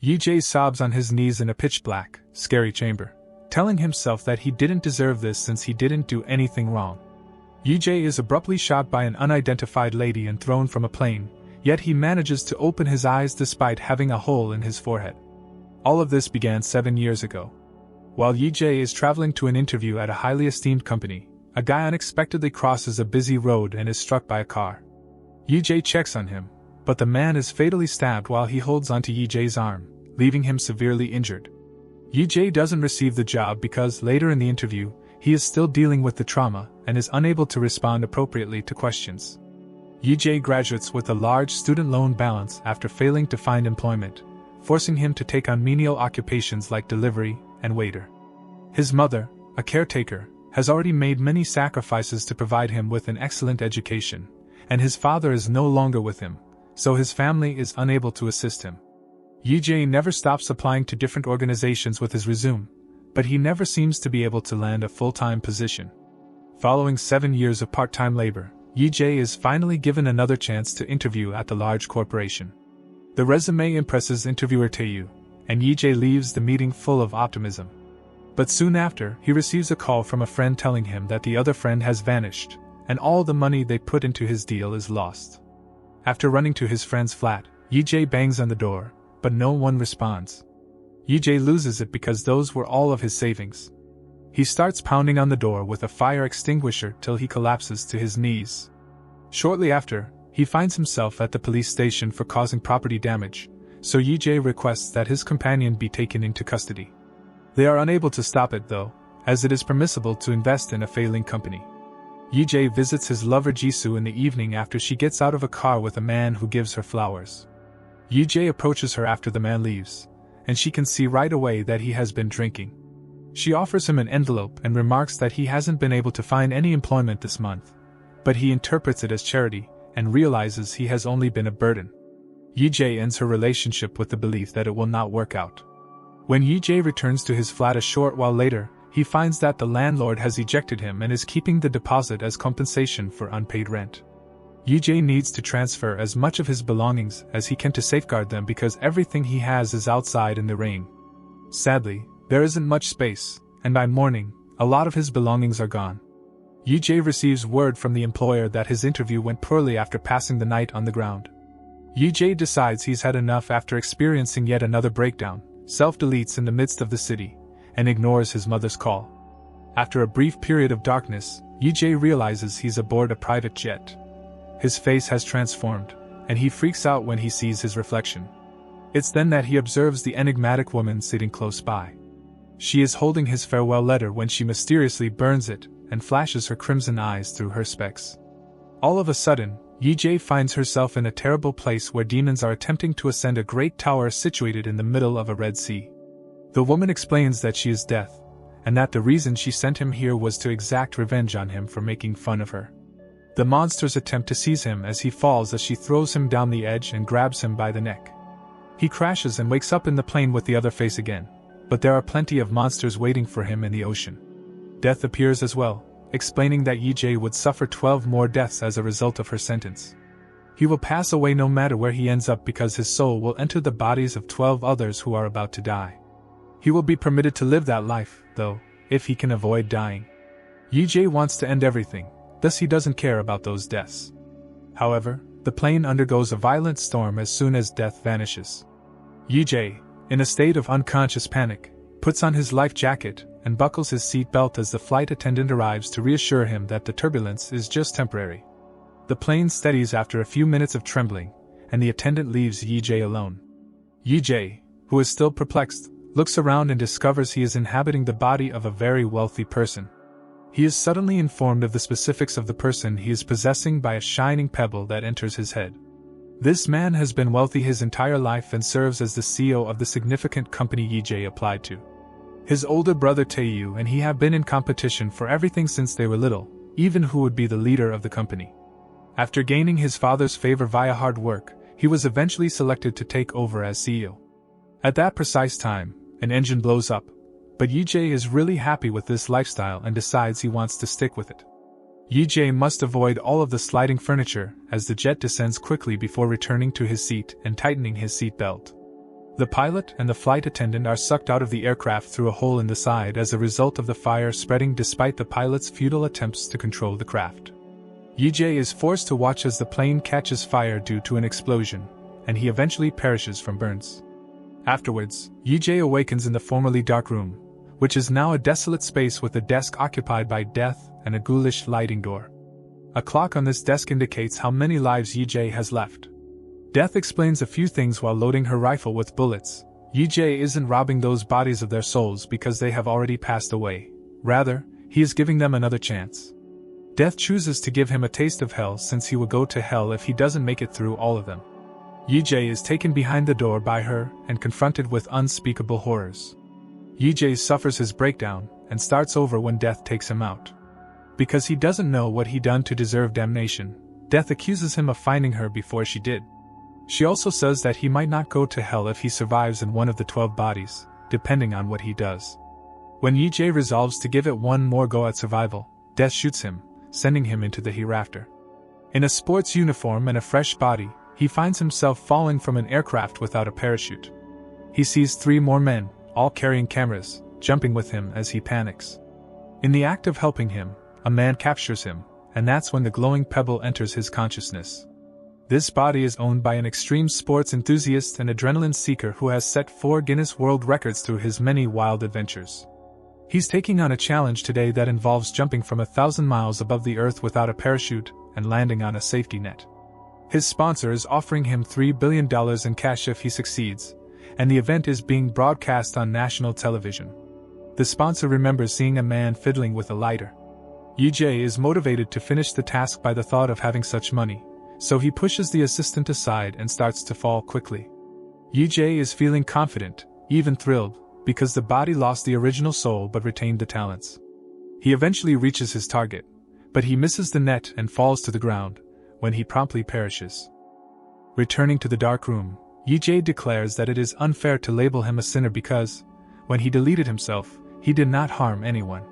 Yi-jae sobs on his knees in a pitch-black, scary chamber, telling himself that he didn't deserve this since he didn't do anything wrong. Yi-jae is abruptly shot by an unidentified lady and thrown from a plane, yet he manages to open his eyes despite having a hole in his forehead. All of this began 7 years ago. While Yi-jae is traveling to an interview at a highly esteemed company, a guy unexpectedly crosses a busy road and is struck by a car. Yi-jae checks on him, but the man is fatally stabbed while he holds onto Yi-jae's arm, leaving him severely injured. Yi-jae doesn't receive the job because later in the interview, he is still dealing with the trauma and is unable to respond appropriately to questions. Yi-jae graduates with a large student loan balance after failing to find employment, forcing him to take on menial occupations like delivery and waiter. His mother, a caretaker, has already made many sacrifices to provide him with an excellent education, and his father is no longer with him, so his family is unable to assist him. Yi-jae never stops applying to different organizations with his resume, but he never seems to be able to land a full-time position. Following 7 years of part-time labor, Yi-jae is finally given another chance to interview at the large corporation. The resume impresses interviewer Taeyu, and Yi-jae leaves the meeting full of optimism. But soon after, he receives a call from a friend telling him that the other friend has vanished, and all the money they put into his deal is lost. After running to his friend's flat, Yi-jae bangs on the door, but no one responds. Yi-jae loses it because those were all of his savings. He starts pounding on the door with a fire extinguisher till he collapses to his knees. Shortly after, he finds himself at the police station for causing property damage, so Yi-jae requests that his companion be taken into custody. They are unable to stop it though, as it is permissible to invest in a failing company. Yi-jae visits his lover Jisoo in the evening after she gets out of a car with a man who gives her flowers. Yi-jae approaches her after the man leaves, and she can see right away that he has been drinking. She offers him an envelope and remarks that he hasn't been able to find any employment this month, but he interprets it as charity and realizes he has only been a burden. Yi-jae ends her relationship with the belief that it will not work out. When Yi-jae returns to his flat a short while later, he finds that the landlord has ejected him and is keeping the deposit as compensation for unpaid rent. Yi-jae needs to transfer as much of his belongings as he can to safeguard them because everything he has is outside in the rain. Sadly, there isn't much space, and by morning, a lot of his belongings are gone. Yi-jae receives word from the employer that his interview went poorly after passing the night on the ground. Yi-jae decides he's had enough after experiencing yet another breakdown, self-deletes in the midst of the city, and ignores his mother's call. After a brief period of darkness, Yi-jae realizes he's aboard a private jet. His face has transformed, and he freaks out when he sees his reflection. It's then that he observes the enigmatic woman sitting close by. She is holding his farewell letter when she mysteriously burns it and flashes her crimson eyes through her specs. All of a sudden, Yi-jae finds herself in a terrible place where demons are attempting to ascend a great tower situated in the middle of a Red Sea. The woman explains that she is Death, and that the reason she sent him here was to exact revenge on him for making fun of her. The monsters attempt to seize him as he falls as she throws him down the edge and grabs him by the neck. He crashes and wakes up in the plane with the other face again, but there are plenty of monsters waiting for him in the ocean. Death appears as well, explaining that Yi-jae would suffer 12 more deaths as a result of her sentence. He will pass away no matter where he ends up because his soul will enter the bodies of 12 others who are about to die. He will be permitted to live that life, though, if he can avoid dying. Yi-jae wants to end everything, thus he doesn't care about those deaths. However, the plane undergoes a violent storm as soon as Death vanishes. Yi-jae, in a state of unconscious panic, puts on his life jacket and buckles his seat belt as the flight attendant arrives to reassure him that the turbulence is just temporary. The plane steadies after a few minutes of trembling, and the attendant leaves Yi-jae alone. Yi-jae, who is still perplexed, looks around and discovers he is inhabiting the body of a very wealthy person. He is suddenly informed of the specifics of the person he is possessing by a shining pebble that enters his head. This man has been wealthy his entire life and serves as the CEO of the significant company Yi-jae applied to. His older brother Taeyu and he have been in competition for everything since they were little, even who would be the leader of the company. After gaining his father's favor via hard work, he was eventually selected to take over as CEO. At that precise time, an engine blows up, but Yi-jae is really happy with this lifestyle and decides he wants to stick with it. Yi-jae must avoid all of the sliding furniture as the jet descends quickly before returning to his seat and tightening his seat belt. The pilot and the flight attendant are sucked out of the aircraft through a hole in the side as a result of the fire spreading despite the pilot's futile attempts to control the craft. Yi-jae is forced to watch as the plane catches fire due to an explosion, and he eventually perishes from burns. Afterwards, Yi-jae awakens in the formerly dark room, which is now a desolate space with a desk occupied by Death and a ghoulish lighting door. A clock on this desk indicates how many lives Yi-jae has left. Death explains a few things while loading her rifle with bullets. Yi-jae isn't robbing those bodies of their souls because they have already passed away. Rather, he is giving them another chance. Death chooses to give him a taste of hell since he will go to hell if he doesn't make it through all of them. Yi-jae is taken behind the door by her and confronted with unspeakable horrors. Yi-jae suffers his breakdown and starts over when Death takes him out. Because he doesn't know what he done to deserve damnation, Death accuses him of finding her before she did. She also says that he might not go to hell if he survives in one of the 12 bodies, depending on what he does. When Yi-jae resolves to give it one more go at survival, Death shoots him, sending him into the hereafter. In a sports uniform and a fresh body, he finds himself falling from an aircraft without a parachute. He sees 3 more men, all carrying cameras, jumping with him as he panics. In the act of helping him, a man captures him, and that's when the glowing pebble enters his consciousness. This body is owned by an extreme sports enthusiast and adrenaline seeker who has set 4 Guinness World Records through his many wild adventures. He's taking on a challenge today that involves jumping from 1,000 miles above the earth without a parachute and landing on a safety net. His sponsor is offering him $3 billion in cash if he succeeds, and the event is being broadcast on national television. The sponsor remembers seeing a man fiddling with a lighter. Yi-jae is motivated to finish the task by the thought of having such money, so he pushes the assistant aside and starts to fall quickly. Yi-jae is feeling confident, even thrilled, because the body lost the original soul but retained the talents. He eventually reaches his target, but he misses the net and falls to the ground, when he promptly perishes. Returning to the dark room, Yi-jae declares that it is unfair to label him a sinner because, when he deleted himself, he did not harm anyone.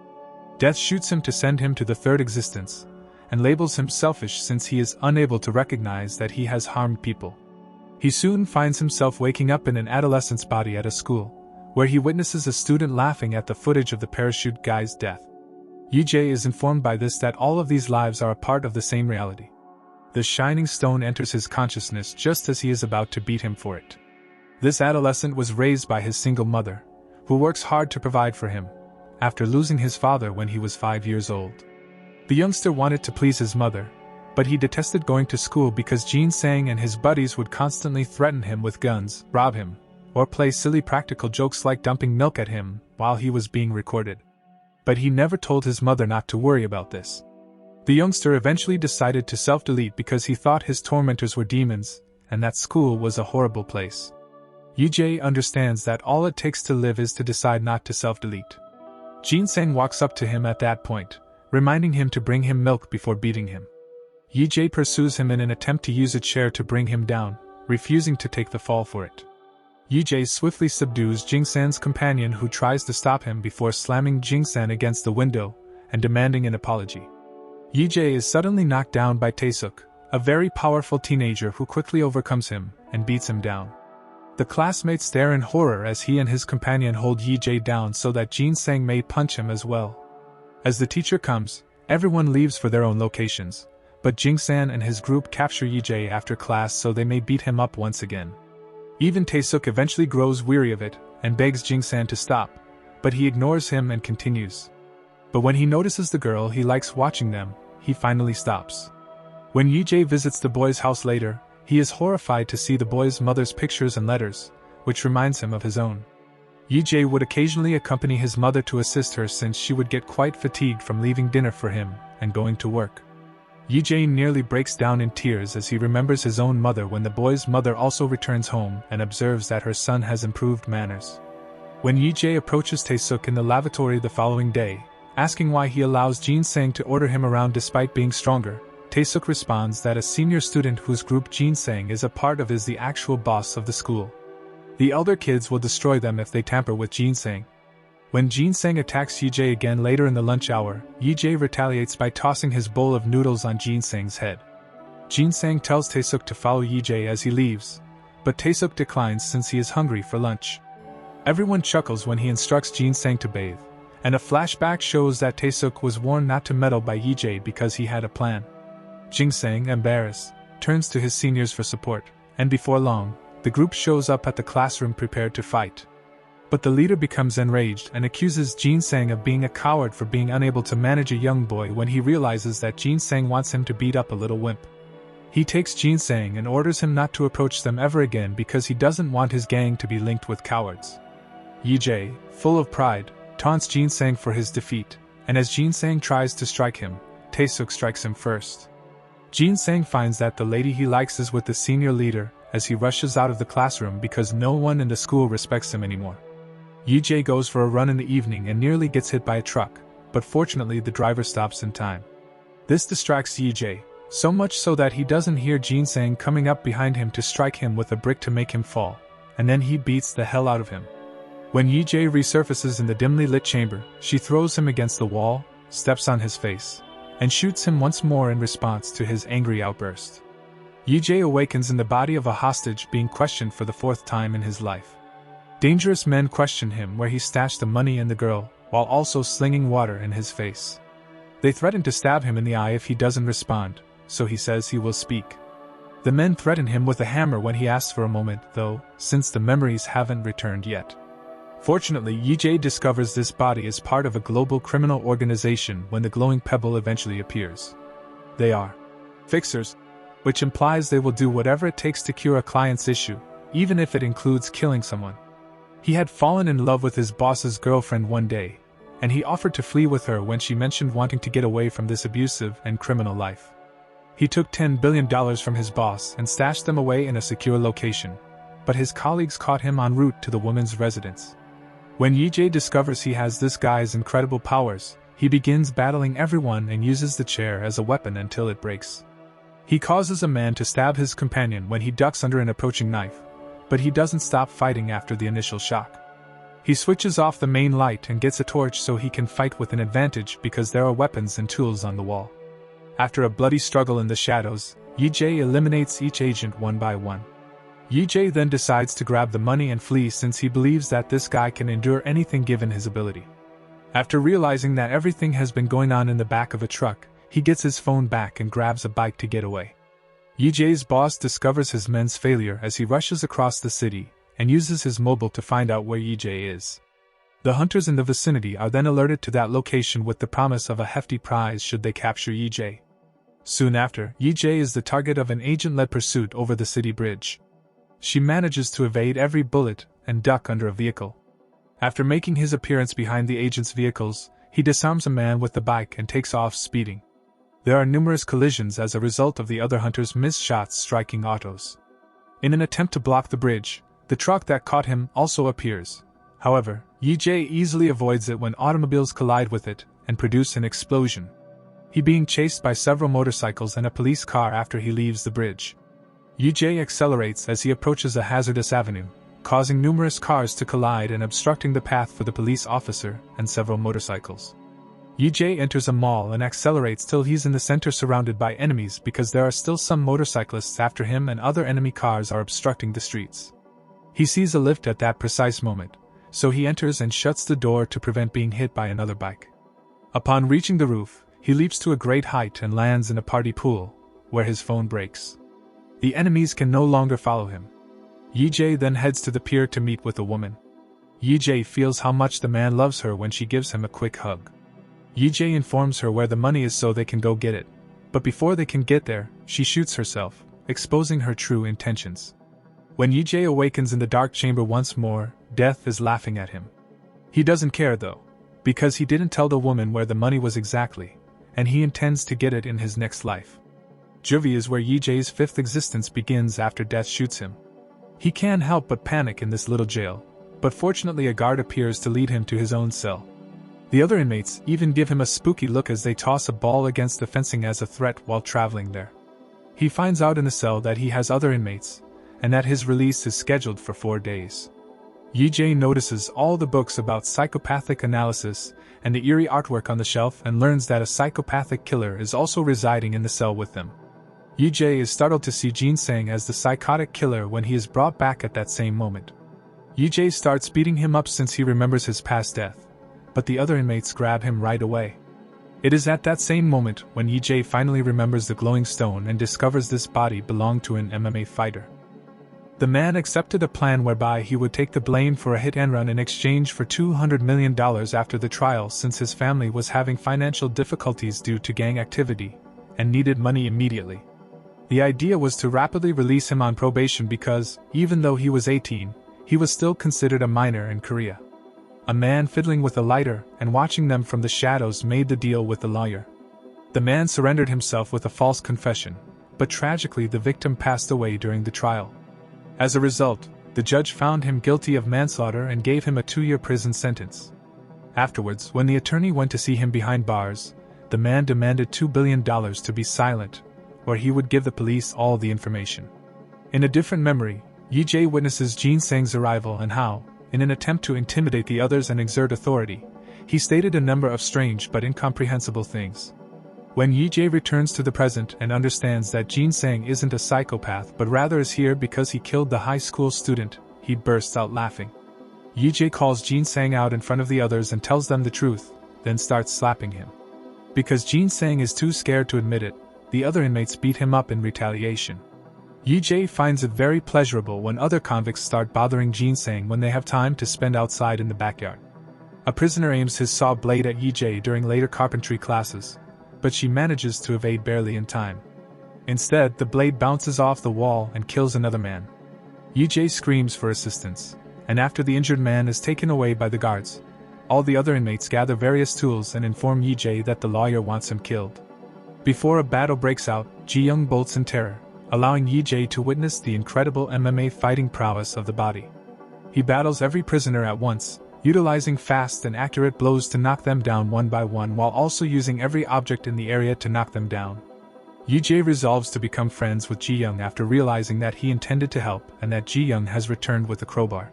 Death shoots him to send him to the third existence, and labels him selfish since he is unable to recognize that he has harmed people. He soon finds himself waking up in an adolescent's body at a school, where he witnesses a student laughing at the footage of the parachute guy's death. Yi-jae is informed by this that all of these lives are a part of the same reality. The shining stone enters his consciousness just as he is about to beat him for it. This adolescent was raised by his single mother, who works hard to provide for him, after losing his father when he was 5 years old. The youngster wanted to please his mother, but he detested going to school because Jin Sang and his buddies would constantly threaten him with guns, rob him, or play silly practical jokes like dumping milk at him while he was being recorded. But he never told his mother not to worry about this. The youngster eventually decided to self-delete because he thought his tormentors were demons, and that school was a horrible place. Yi-jae understands that all it takes to live is to decide not to self-delete. Jin Sang walks up to him at that point, reminding him to bring him milk before beating him. Yi-jae pursues him in an attempt to use a chair to bring him down, refusing to take the fall for it. Yi-jae swiftly subdues Jing-san's companion who tries to stop him before slamming Jing-san against the window and demanding an apology. Yi-jae is suddenly knocked down by Tae-suk, a very powerful teenager who quickly overcomes him and beats him down. The classmates stare in horror as he and his companion hold Yi-jae down so that Jin-sang may punch him as well. As the teacher comes, everyone leaves for their own locations, but Jing-san and his group capture Yi-jae after class so they may beat him up once again. Even Tae-suk eventually grows weary of it and begs Jing-san to stop, but he ignores him and continues. But when he notices the girl he likes watching them, he finally stops. When Yi-jae visits the boy's house later, he is horrified to see the boy's mother's pictures and letters, which reminds him of his own. Yi-jae would occasionally accompany his mother to assist her since she would get quite fatigued from leaving dinner for him and going to work. Yi-jae nearly breaks down in tears as he remembers his own mother when the boy's mother also returns home and observes that her son has improved manners. When Yi-jae approaches Tae-suk in the lavatory the following day, asking why he allows Jin-sang to order him around despite being stronger, Tae-suk responds that a senior student whose group Jin-sang is a part of is the actual boss of the school. The elder kids will destroy them if they tamper with Jin-sang. When Jin-sang attacks Yi-jae again later in the lunch hour, Yi-jae retaliates by tossing his bowl of noodles on Jin-sang's head. Jin-sang tells Tae-suk to follow Yi-jae as he leaves, but Tae-suk declines since he is hungry for lunch. Everyone chuckles when he instructs Jin-sang to bathe, and a flashback shows that Tae-suk was warned not to meddle by Yi-jae because he had a plan. Jin-sang, embarrassed, turns to his seniors for support, and before long, the group shows up at the classroom prepared to fight. But the leader becomes enraged and accuses Jin-sang of being a coward for being unable to manage a young boy when he realizes that Jin-sang wants him to beat up a little wimp. He takes Jin-sang and orders him not to approach them ever again because he doesn't want his gang to be linked with cowards. Yi-jae, full of pride, taunts Jin-sang for his defeat, and as Jin-sang tries to strike him, Tae-suk strikes him first. Jin-sang finds that the lady he likes is with the senior leader as he rushes out of the classroom because no one in the school respects him anymore. Yi-jae goes for a run in the evening and nearly gets hit by a truck, but fortunately the driver stops in time. This distracts Yi-jae, so much so that he doesn't hear Jin-sang coming up behind him to strike him with a brick to make him fall, and then he beats the hell out of him. When Yi-jae resurfaces in the dimly lit chamber, she throws him against the wall, steps on his face, and shoots him once more in response to his angry outburst. Yi-jae awakens in the body of a hostage being questioned for the 4th time in his life. Dangerous men question him where he stashed the money and the girl, while also slinging water in his face. They threaten to stab him in the eye if he doesn't respond, so he says he will speak. The men threaten him with a hammer when he asks for a moment, though, since the memories haven't returned yet. Fortunately, Yi-jae discovers this body is part of a global criminal organization when the glowing pebble eventually appears. They are fixers, which implies they will do whatever it takes to cure a client's issue, even if it includes killing someone. He had fallen in love with his boss's girlfriend one day, and he offered to flee with her when she mentioned wanting to get away from this abusive and criminal life. He took $10 billion from his boss and stashed them away in a secure location, but his colleagues caught him en route to the woman's residence. When Yi-jae discovers he has this guy's incredible powers, he begins battling everyone and uses the chair as a weapon until it breaks. He causes a man to stab his companion when he ducks under an approaching knife, but he doesn't stop fighting after the initial shock. He switches off the main light and gets a torch so he can fight with an advantage because there are weapons and tools on the wall. After a bloody struggle in the shadows, Yi-jae eliminates each agent one by one. Yi-jae then decides to grab the money and flee since he believes that this guy can endure anything given his ability. After realizing that everything has been going on in the back of a truck, he gets his phone back and grabs a bike to get away. Yi-jae's boss discovers his men's failure as he rushes across the city and uses his mobile to find out where Yi-jae is. The hunters in the vicinity are then alerted to that location with the promise of a hefty prize should they capture Yi-jae. Soon after, Yi-jae is the target of an agent-led pursuit over the city bridge. She manages to evade every bullet and duck under a vehicle. After making his appearance behind the agent's vehicles, he disarms a man with the bike and takes off speeding. There are numerous collisions as a result of the other hunters' missed shots striking autos. In an attempt to block the bridge, the truck that caught him also appears. However, Yi-jae easily avoids it when automobiles collide with it and produce an explosion. He being chased by several motorcycles and a police car after he leaves the bridge. Yi-jae accelerates as he approaches a hazardous avenue, causing numerous cars to collide and obstructing the path for the police officer and several motorcycles. Yi-jae enters a mall and accelerates till he's in the center surrounded by enemies because there are still some motorcyclists after him and other enemy cars are obstructing the streets. He sees a lift at that precise moment, so he enters and shuts the door to prevent being hit by another bike. Upon reaching the roof, he leaps to a great height and lands in a party pool, where his phone breaks. The enemies can no longer follow him. Yi-jae then heads to the pier to meet with a woman. Yi-jae feels how much the man loves her when she gives him a quick hug. Yi-jae informs her where the money is so they can go get it, but before they can get there, she shoots herself, exposing her true intentions. When Yi-jae awakens in the dark chamber once more, death is laughing at him. He doesn't care though, because he didn't tell the woman where the money was exactly, and he intends to get it in his next life. Juvie is where Yi-jae's 5th existence begins after death shoots him. He can't help but panic in this little jail, but fortunately a guard appears to lead him to his own cell. The other inmates even give him a spooky look as they toss a ball against the fencing as a threat while traveling there. He finds out in the cell that he has other inmates, and that his release is scheduled for 4 days. Yi-jae notices all the books about psychopathic analysis and the eerie artwork on the shelf and learns that a psychopathic killer is also residing in the cell with them. Yi-jae is startled to see Jin-sang as the psychotic killer when he is brought back at that same moment. Yi-jae starts beating him up since he remembers his past death, but the other inmates grab him right away. It is at that same moment when Yi-jae finally remembers the glowing stone and discovers this body belonged to an MMA fighter. The man accepted a plan whereby he would take the blame for a hit and run in exchange for $200 million after the trial, since his family was having financial difficulties due to gang activity and needed money immediately. The idea was to rapidly release him on probation because, even though he was 18, he was still considered a minor in Korea. A man fiddling with a lighter and watching them from the shadows made the deal with the lawyer. The man surrendered himself with a false confession, but tragically the victim passed away during the trial. As a result, the judge found him guilty of manslaughter and gave him a 2-year prison sentence. Afterwards, when the attorney went to see him behind bars, the man demanded $2 billion to be silent, or he would give the police all the information. In a different memory, Yi-jae witnesses Jin-sang's arrival and how, in an attempt to intimidate the others and exert authority, he stated a number of strange but incomprehensible things. When Yi-jae returns to the present and understands that Jin-sang isn't a psychopath but rather is here because he killed the high school student, he bursts out laughing. Yi-jae calls Jin-sang out in front of the others and tells them the truth, then starts slapping him. Because Jin-sang is too scared to admit it, the other inmates beat him up in retaliation. Yi-jae finds it very pleasurable when other convicts start bothering Jin-sang when they have time to spend outside in the backyard. A prisoner aims his saw blade at Yi-jae during later carpentry classes, but she manages to evade barely in time. Instead, the blade bounces off the wall and kills another man. Yi-jae screams for assistance, and after the injured man is taken away by the guards, all the other inmates gather various tools and inform Yi-jae that the lawyer wants him killed. Before a battle breaks out, Ji-young bolts in terror, allowing Yi-jae to witness the incredible MMA fighting prowess of the body. He battles every prisoner at once, utilizing fast and accurate blows to knock them down one by one while also using every object in the area to knock them down. Yi-jae resolves to become friends with Ji-young after realizing that he intended to help and that Ji-young has returned with a crowbar.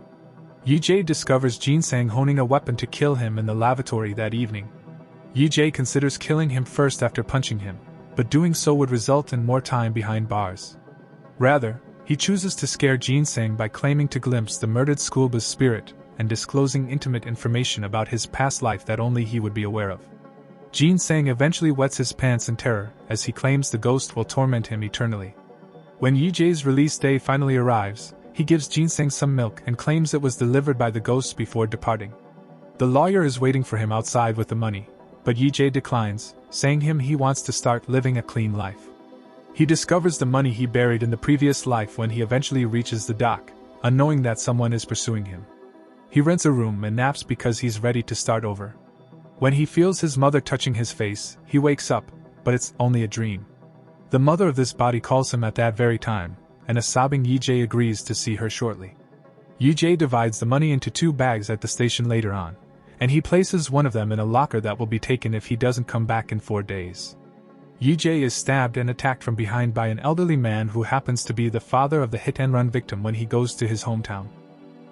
Yi-jae discovers Jin-sang honing a weapon to kill him in the lavatory that evening. Yi-jae considers killing him first after punching him, but doing so would result in more time behind bars. Rather, he chooses to scare Jin-sang by claiming to glimpse the murdered schoolboy's spirit and disclosing intimate information about his past life that only he would be aware of. Jin-sang eventually wets his pants in terror as he claims the ghost will torment him eternally. When Yi-jae's release day finally arrives, he gives Jin-sang some milk and claims it was delivered by the ghost before departing. The lawyer is waiting for him outside with the money, but Yi-jae declines, saying he wants to start living a clean life. He discovers the money he buried in the previous life when he eventually reaches the dock, unknowing that someone is pursuing him. He rents a room and naps because he's ready to start over. When he feels his mother touching his face, he wakes up, but it's only a dream. The mother of this body calls him at that very time, and a sobbing Yi-jae agrees to see her shortly. Yi-jae divides the money into 2 bags at the station later on, and he places one of them in a locker that will be taken if he doesn't come back in 4 days. Yi-jae is stabbed and attacked from behind by an elderly man who happens to be the father of the hit-and-run victim when he goes to his hometown.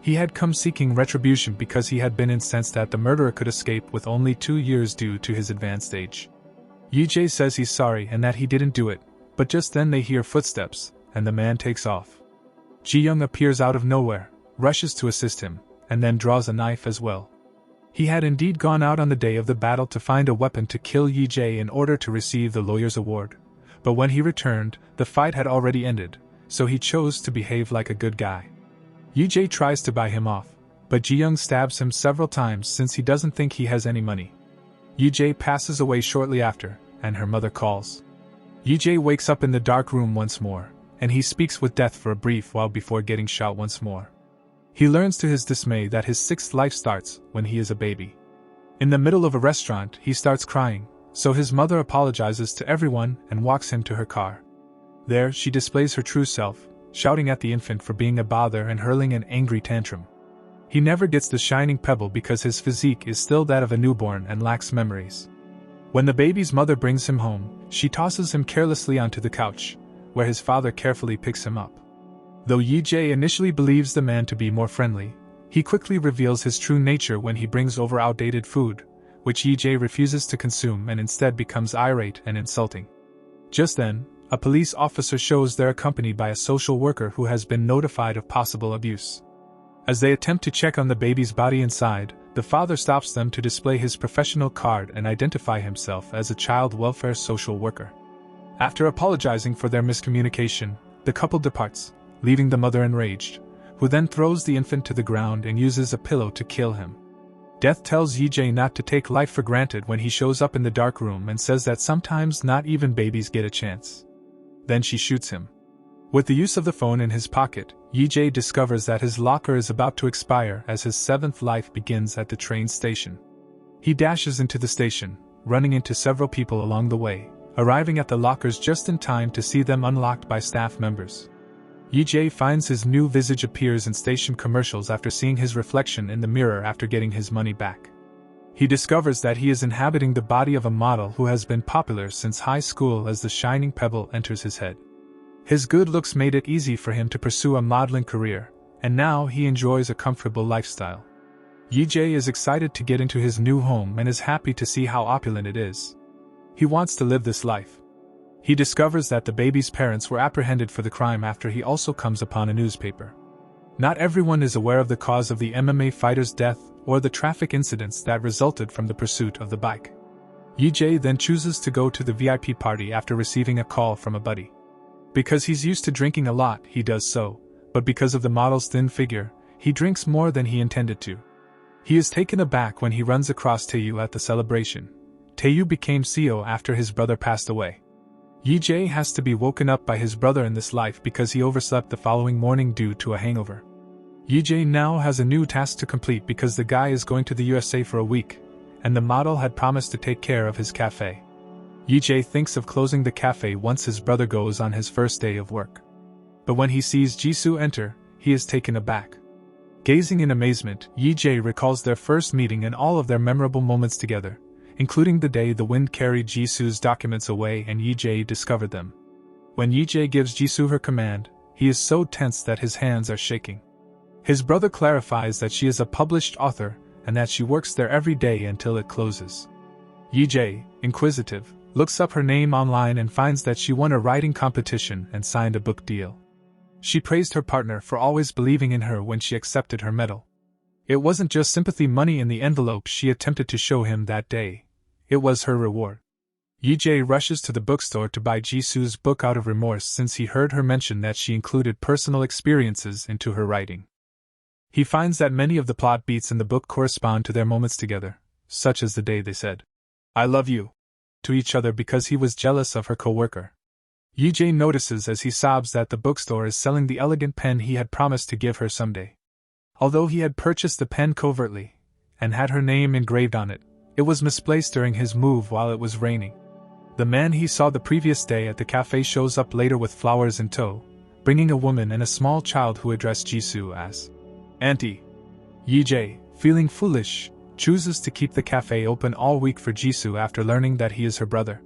He had come seeking retribution because he had been incensed that the murderer could escape with only 2 years due to his advanced age. Yi-jae says he's sorry and that he didn't do it, but just then they hear footsteps, and the man takes off. Ji-young appears out of nowhere, rushes to assist him, and then draws a knife as well. He had indeed gone out on the day of the battle to find a weapon to kill Yi-jae in order to receive the lawyer's award, but when he returned, the fight had already ended, so he chose to behave like a good guy. Yi-jae tries to buy him off, but Ji-young stabs him several times since he doesn't think he has any money. Yi-jae passes away shortly after, and her mother calls. Yi-jae wakes up in the dark room once more, and he speaks with death for a brief while before getting shot once more. He learns to his dismay that his 6th life starts when he is a baby. In the middle of a restaurant, he starts crying, so his mother apologizes to everyone and walks him to her car. There, she displays her true self, shouting at the infant for being a bother and hurling an angry tantrum. He never gets the shining pebble because his physique is still that of a newborn and lacks memories. When the baby's mother brings him home, she tosses him carelessly onto the couch, where his father carefully picks him up. Though Yi-jae initially believes the man to be more friendly, he quickly reveals his true nature when he brings over outdated food, which Yi-jae refuses to consume and instead becomes irate and insulting. Just then, A police officer shows they're accompanied by a social worker who has been notified of possible abuse. As they attempt to check on the baby's body inside, the father stops them to display his professional card and identify himself as a child welfare social worker. After apologizing for their miscommunication, the couple departs, leaving the mother enraged, who then throws the infant to the ground and uses a pillow to kill him. Death tells EJ not to take life for granted when he shows up in the dark room and says that sometimes not even babies get a chance. Then she shoots him. With the use of the phone in his pocket, EJ discovers that his locker is about to expire as his seventh life begins at the train station. He dashes into the station, running into several people along the way, arriving at the lockers just in time to see them unlocked by staff members. EJ finds his new visage appears in station commercials after seeing his reflection in the mirror after getting his money back. He discovers that he is inhabiting the body of a model who has been popular since high school as the shining pebble enters his head. His good looks made it easy for him to pursue a modeling career, and now he enjoys a comfortable lifestyle. EJ is excited to get into his new home and is happy to see how opulent it is. He wants to live this life. He discovers that the baby's parents were apprehended for the crime after he also comes upon a newspaper. Not everyone is aware of the cause of the MMA fighter's death or the traffic incidents that resulted from the pursuit of the bike. EJ then chooses to go to the VIP party after receiving a call from a buddy. Because he's used to drinking a lot, he does so, but because of the model's thin figure, he drinks more than he intended to. He is taken aback when he runs across Taeyu at the celebration. Taeyu became CEO after his brother passed away. EJ has to be woken up by his brother in this life because he overslept the following morning due to a hangover. EJ now has a new task to complete because the guy is going to the USA for a week, and the model had promised to take care of his cafe. EJ thinks of closing the cafe once his brother goes on his first day of work. But when he sees Jisoo enter, he is taken aback. Gazing in amazement, EJ recalls their first meeting and all of their memorable moments together, including the day the wind carried Jisoo's documents away and EJ discovered them. When EJ gives Jisoo her command, he is so tense that his hands are shaking. His brother clarifies that she is a published author and that she works there every day until it closes. EJ, inquisitive, looks up her name online and finds that she won a writing competition and signed a book deal. She praised her partner for always believing in her when she accepted her medal. It wasn't just sympathy money in the envelope she attempted to show him that day. It was her reward. EJ rushes to the bookstore to buy Jisoo's book out of remorse since he heard her mention that she included personal experiences into her writing. He finds that many of the plot beats in the book correspond to their moments together, such as the day they said, "I love you," to each other because he was jealous of her co-worker. EJ notices as he sobs that the bookstore is selling the elegant pen he had promised to give her someday. Although he had purchased the pen covertly, and had her name engraved on it, it was misplaced during his move while it was raining. The man he saw the previous day at the cafe shows up later with flowers in tow, bringing a woman and a small child who address Jisoo as Auntie. EJ, feeling foolish, chooses to keep the cafe open all week for Jisoo after learning that he is her brother.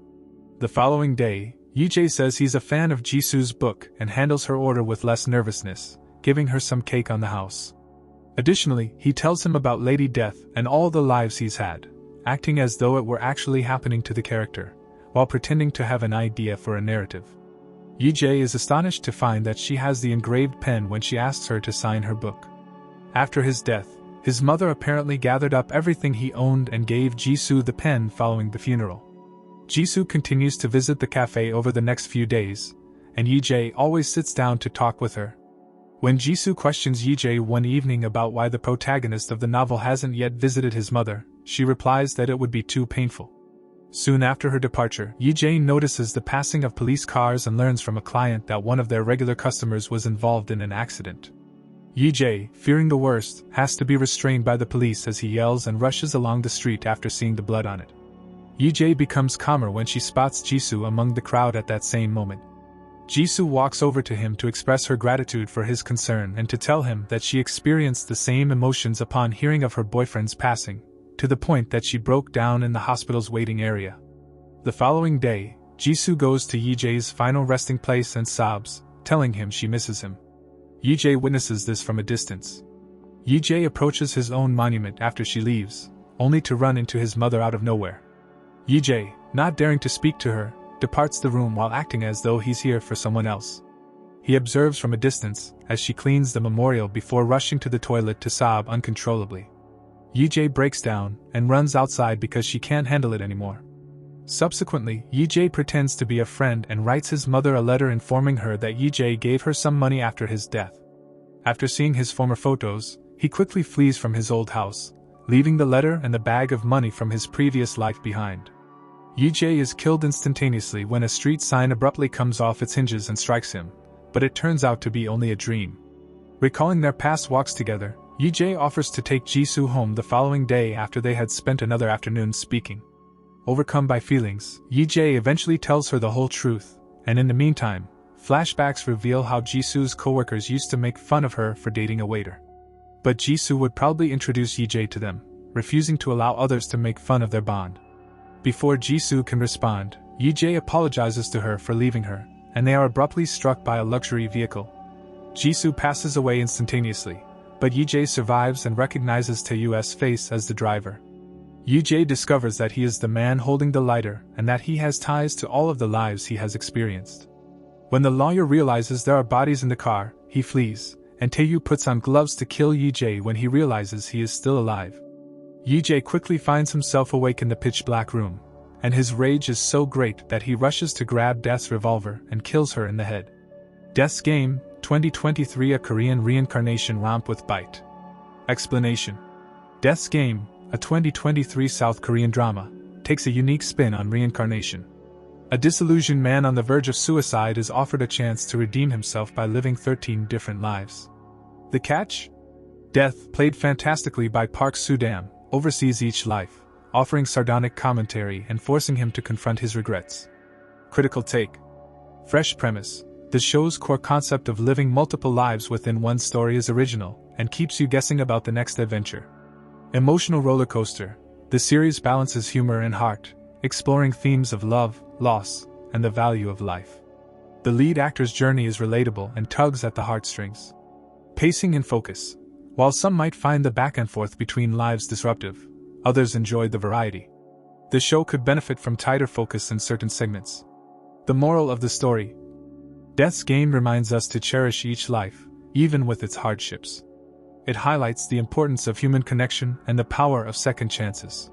The following day, EJ says he's a fan of Jisoo's book and handles her order with less nervousness, giving her some cake on the house. Additionally, he tells him about Lady Death and all the lives he's had, acting as though it were actually happening to the character, while pretending to have an idea for a narrative. EJ is astonished to find that she has the engraved pen when she asks her to sign her book. After his death, his mother apparently gathered up everything he owned and gave Jisoo the pen following the funeral. Jisoo continues to visit the cafe over the next few days, and EJ always sits down to talk with her. When Jisoo questions EJ one evening about why the protagonist of the novel hasn't yet visited his mother, she replies that it would be too painful. Soon after her departure, EJ notices the passing of police cars and learns from a client that one of their regular customers was involved in an accident. EJ, fearing the worst, has to be restrained by the police as he yells and rushes along the street after seeing the blood on it. EJ becomes calmer when she spots Jisoo among the crowd at that same moment. Jisoo walks over to him to express her gratitude for his concern and to tell him that she experienced the same emotions upon hearing of her boyfriend's passing, to the point that she broke down in the hospital's waiting area. The following day, Jisoo goes to EJ's final resting place and sobs, telling him she misses him. EJ witnesses this from a distance. EJ approaches his own monument after she leaves, only to run into his mother out of nowhere. EJ, not daring to speak to her, departs the room while acting as though he's here for someone else. He observes from a distance as she cleans the memorial before rushing to the toilet to sob uncontrollably. Yi-jae breaks down and runs outside because she can't handle it anymore. Subsequently, Yi-jae pretends to be a friend and writes his mother a letter informing her that Yi-jae gave her some money after his death. After seeing his former photos, he quickly flees from his old house, leaving the letter and the bag of money from his previous life behind. Yi-jae is killed instantaneously when a street sign abruptly comes off its hinges and strikes him, but it turns out to be only a dream. Recalling their past walks together, Yi-jae offers to take Jisoo home the following day after they had spent another afternoon speaking. Overcome by feelings, Yi-jae eventually tells her the whole truth, and in the meantime, flashbacks reveal how Jisoo's coworkers used to make fun of her for dating a waiter. But Jisoo would proudly introduce Yi-jae to them, refusing to allow others to make fun of their bond. Before Jisoo can respond, Yi-jae apologizes to her for leaving her, and they are abruptly struck by a luxury vehicle. Jisoo passes away instantaneously, but Yi-jae survives and recognizes Taeyu's face as the driver. Yi-jae discovers that he is the man holding the lighter and that he has ties to all of the lives he has experienced. When the lawyer realizes there are bodies in the car, he flees, and Taeyu puts on gloves to kill Yi-jae when he realizes he is still alive. Yi-jae quickly finds himself awake in the pitch-black room, and his rage is so great that he rushes to grab Death's revolver and kills her in the head. Death's Game, 2023, a Korean reincarnation romp with bite. Explanation: Death's Game, a 2023 South Korean drama, takes a unique spin on reincarnation. A disillusioned man on the verge of suicide is offered a chance to redeem himself by living 13 different lives. The catch? Death, played fantastically by Park Soo-dam, oversees each life, offering sardonic commentary and forcing him to confront his regrets. Critical take: fresh premise. The show's core concept of living multiple lives within one story is original and keeps you guessing about the next adventure. Emotional roller coaster. The series balances humor and heart, exploring themes of love, loss, and the value of life. The lead actor's journey is relatable and tugs at the heartstrings. Pacing and focus. While some might find the back and forth between lives disruptive, others enjoyed the variety. The show could benefit from tighter focus in certain segments. The moral of the story: Death's Game reminds us to cherish each life, even with its hardships. It highlights the importance of human connection and the power of second chances.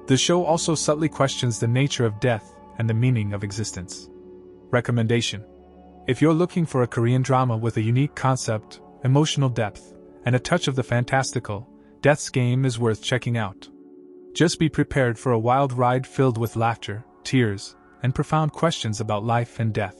The show also subtly questions the nature of death and the meaning of existence. Recommendation: if you're looking for a Korean drama with a unique concept, emotional depth, and a touch of the fantastical, Death's Game is worth checking out. Just be prepared for a wild ride filled with laughter, tears, and profound questions about life and death.